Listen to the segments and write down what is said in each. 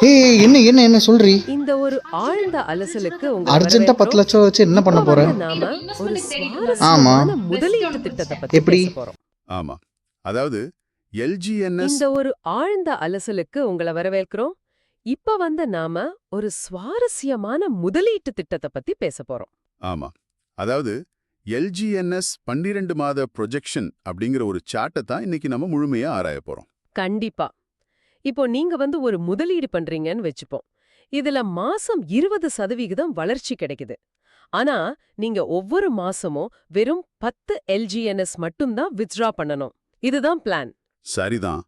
ஏய் என்ன என்ன என்ன சொல்றீ? இந்த ஒரு ஆழ்ந்த அலசலுக்கு உங்களை அர்ஜென்ட்டா 10 வரவேற்கிறோம். லட்சம் வச்சு என்ன பண்ண இப்ப போற? வந்து நாம ஒரு ஆமா. சுவாரஸ்யமான முதலீட்டு திட்டத்தை பத்தி எப்படி? பேச போறோம். ஆமா. அதாவது எல்ஜிஎன்எஸ் இந்த ஒரு ஆழ்ந்த அலசலுக்கு உங்களை வரவேற்கிறோம். இப்ப வந்து நாம ஒரு சுவாரஸ்யமான முதலீட்டு திட்டத்தை பத்தி பேச போறோம். ஆமா. அதாவது எல்ஜிஎன்எஸ் 12 மாத ப்ரொஜெக்ஷன் அப்படிங்கிற ஒரு சார்ட்டை தான் இன்னைக்கு நம்ம முழுமையா ஆராய போறோம். கண்டிப்பா. இப்போ நீங்க வந்து ஒரு முதலீடு பண்றீங்கன்னு வச்சுப்போம். இதுல மாசம் 20% வளர்ச்சி கிடைக்குது. ஆனா நீங்க ஒவ்வொரு மாசமும் வெறும் 10 எல்ஜிஎன்எஸ் மட்டும்தான் வித்ட்ரா பண்ணணும். இதுதான் பிளான். சரிதான்.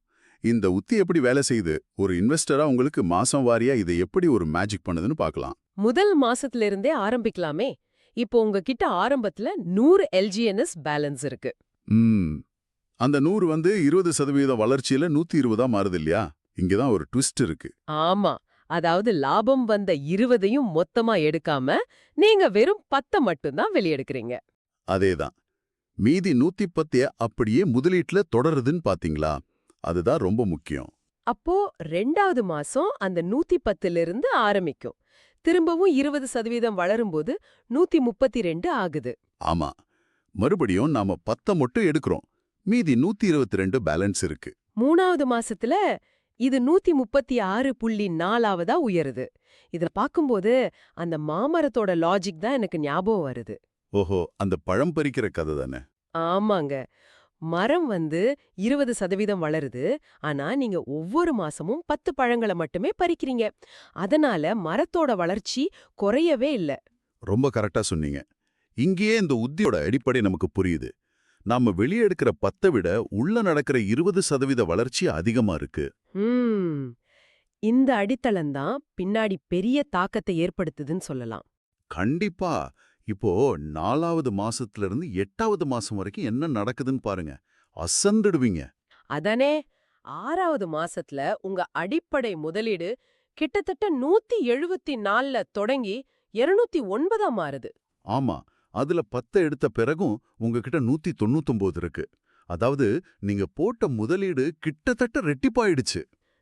இந்த உத்தி எப்படி வேலை செய்யுது? ஒரு இன்வெஸ்டரா உங்களுக்கு மாசம் வாரியா இதை எப்படி ஒரு மேஜிக் பண்ணுதுன்னு பார்க்கலாம். முதல் மாசத்துல இருந்தே ஆரம்பிக்கலாமே. இப்போ உங்ககிட்ட ஆரம்பத்துல 100 எல்ஜிஎன்எஸ் பேலன்ஸ் இருக்கு. ம். அந்த 100 வந்து 20% வளர்ச்சியில 120ஆ மாறுது இல்லையா? இங்கதான் ஒரு ட்விஸ்ட் இருக்கு. ஆமா. அதாவது லாபம் வந்த 20யும் மொத்தமா எடுக்காம நீங்க வெறும் 10 மட்டும்தான் வெளியெடுக்கிறீங்க. அதேதான். மீதி 110 அப்படியே முதலீட்டுல தொடருதுன்னு பாத்தீங்களா? அதுதான் ரொம்ப முக்கியம். அப்போ 2வது மாசம் அந்த 110ல இருந்து ஆரம்பிக்கும். திரும்பவும் 20% வளரும்போது 132 ஆகுது. ஆமா. மறுபடியும் நாம 10 மட்டும் எடுக்கிறோம். மீதி 122 பேலன்ஸ் இருக்கு. 3வது மாசத்துல இது 136.4ஆவதா உயருது. இத பாக்கும்போது அந்த மாமரத்தோட லாஜிக் தான் எனக்கு ஞாபகம் வருது. ஓஹோ, அந்த பழம் பறிக்கிற கதை தானே. ஆமாங்க. மரம் வந்து 20% வளருது. ஆனா நீங்க ஒவ்வொரு மாசமும் 10 பழங்களை மட்டுமே பறிக்கிறீங்க. அதனால மரத்தோட வளர்ச்சி குறையவே இல்ல. ரொம்ப கரெக்டா சொன்னீங்க. இங்கேயே இந்த உத்தியோட அடிப்படை நமக்கு புரியுது. நாம வெளியே எடுக்கிற 10 விட உள்ள நடக்கிற 20% வளர்ச்சி அதிகமா இருக்கு. ம். இந்த அடித்தளம்தான் பின்னாடி பெரிய தாக்கத்தை ஏற்படுத்துதுன்னு சொல்லலாம். கண்டிப்பா. இப்போ 4வது மாசத்துல இருந்து 8வது மாசம் வரைக்கும் என்ன நடக்குதுன்னு பாருங்க. அசந்துடுவீங்க. அதானே 6வது மாசத்துல உங்க அடிப்படை முதலீடு கிட்டத்தட்ட 174ல தொடங்கி 209ஆ மாறுது. ஆமா. அதுல 10 எடுத்த பிறகும் உங்ககிட்ட 199 இருக்கு. அதாவது நீங்க போட்ட முதலீடு கிட்டத்தட்ட ரெட்டிப்பாயிடுச்சு.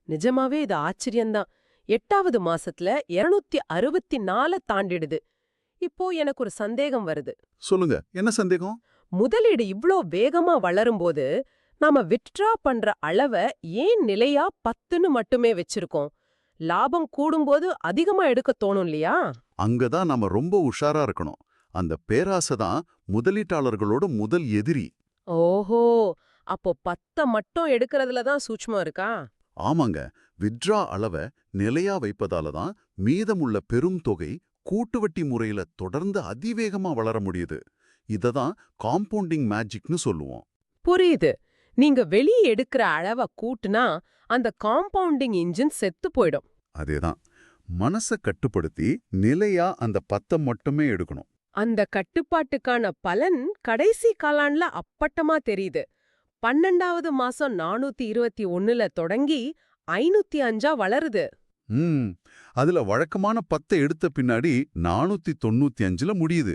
நிஜமாவே இது ஆச்சரியம்தான். 8வது மாசத்துல 264 தாண்டிடுது. இப்போ எனக்கு ஒரு சந்தேகம் வருது. சொல்லுங்க, என்ன சந்தேகம்? முதலீடு இவ்ளோ வேகமா வளரும்போது நாம வித்ட்ரா பண்ற அளவ ஏன் நிலையா 10ன்னு மட்டுமே வச்சிருக்கோம்? லாபம் கூடும்போது அதிகமா எடுக்க தோணும் இல்லையா? அங்கதான் நாம ரொம்ப உஷாரா இருக்கணும். அந்த பேராசை தான் முதலீட்டாளர்களோட முதல் எதிரி. ஓஹோ, அப்போ 10 மட்டும் எடுக்கிறதுல தான் சூட்சுமம் இருக்கா? ஆமாங்க. வித்ட்ரா அளவ நிலையா வைப்பதால தான் மீதமுள்ள பெரும் தொகை கூட்டுவட்டி முறையில தொடர்ந்து அதிவேகமா வளர முடியுது. இததான் காம்பவுண்டிங் மேஜிக்னு சொல்லுவோம். புரியுது. நீங்க வெளியே எடுக்கிற அளவ கூட்டுனா அந்த காம்பவுண்டிங் இன்ஜின் செத்து போயிடும். அதேதான். மனச கட்டுப்படுத்தி நிலையா அந்த 10 மட்டுமே எடுக்கணும். அந்த கட்டுப்பாட்டுக்கான பலன் கடைசி காலாண்டுல அப்பட்டமா தெரியுது. 12வது மாசம் 421ல தொடங்கி 505ஆ வளருது. ம். அதுல வழக்கமான 10 எடுத்த பின்னாடி 495ல முடியுது.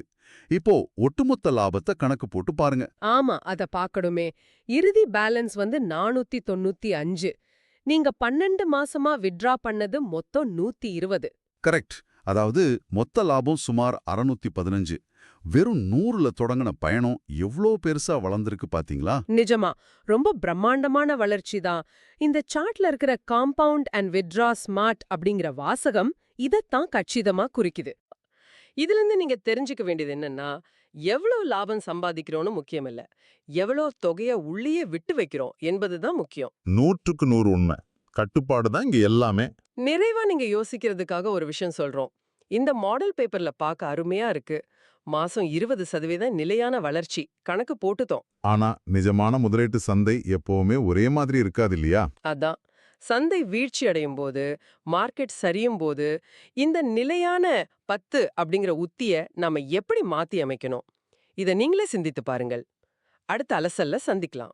இப்போ ஒட்டுமொத்த லாபத்தை கணக்கு போட்டு பாருங்க. ஆமா, அத பாக்கணுமே. இறுதி பேலன்ஸ் வந்து 495. நீங்க 12 மாசமா வித்ட்ரா பண்ணது மொத்தம் 120. கரெக்ட். அதாவது மொத்த லாபம் சுமார் 615. வெறும் 100ல தொடங்கின பயணம் எவ்ளோ பெருசா வளர்ந்திருக்கு பாத்தீங்களா? நிஜமா ரொம்ப பிரம்மாண்டமான வளர்ச்சி தான். இந்த சார்ட்ல இருக்கிற காம்பவுண்ட் அண்ட் வித்ட்ரா ஸ்மார்ட் அப்படிங்கிற வாசகம் இதத்தான் கச்சிதமா குறிக்குது. இதுல இருந்து நீங்க தெரிஞ்சுக்க வேண்டியது என்னன்னா, எவ்வளவு லாபம் சம்பாதிக்கிறோம்னு முக்கியம் இல்ல, எவ்வளவு தொகைய உள்ளேயே விட்டு வைக்கிறோம் என்பதுதான் முக்கியம். 100க்கு 100 உண்மை. கட்டுப்பாடு தான் இங்க எல்லாமே. நிறைவா நீங்க யோசிக்கிறதுக்காக ஒரு விஷயம் சொல்றோம். இந்த மாடல் பேப்பர்ல பார்க்க அருமையா இருக்கு. மாசம் 20% நிலையான வளர்ச்சி கணக்கு போட்டுத்தோம். ஆனா நிஜமான முதலீட்டு சந்தை எப்பவுமே ஒரே மாதிரி இருக்காது இல்லையா? அதான் சந்தை வீழ்ச்சி அடையும் போது, மார்க்கெட் சரியும் போது, இந்த நிலையான 10 அப்படிங்கிற உத்திய நாம எப்படி மாத்தி அமைக்கணும்? இத நீங்களே சிந்தித்து பாருங்கள். அடுத்த அலசல்ல சந்திக்கலாம்.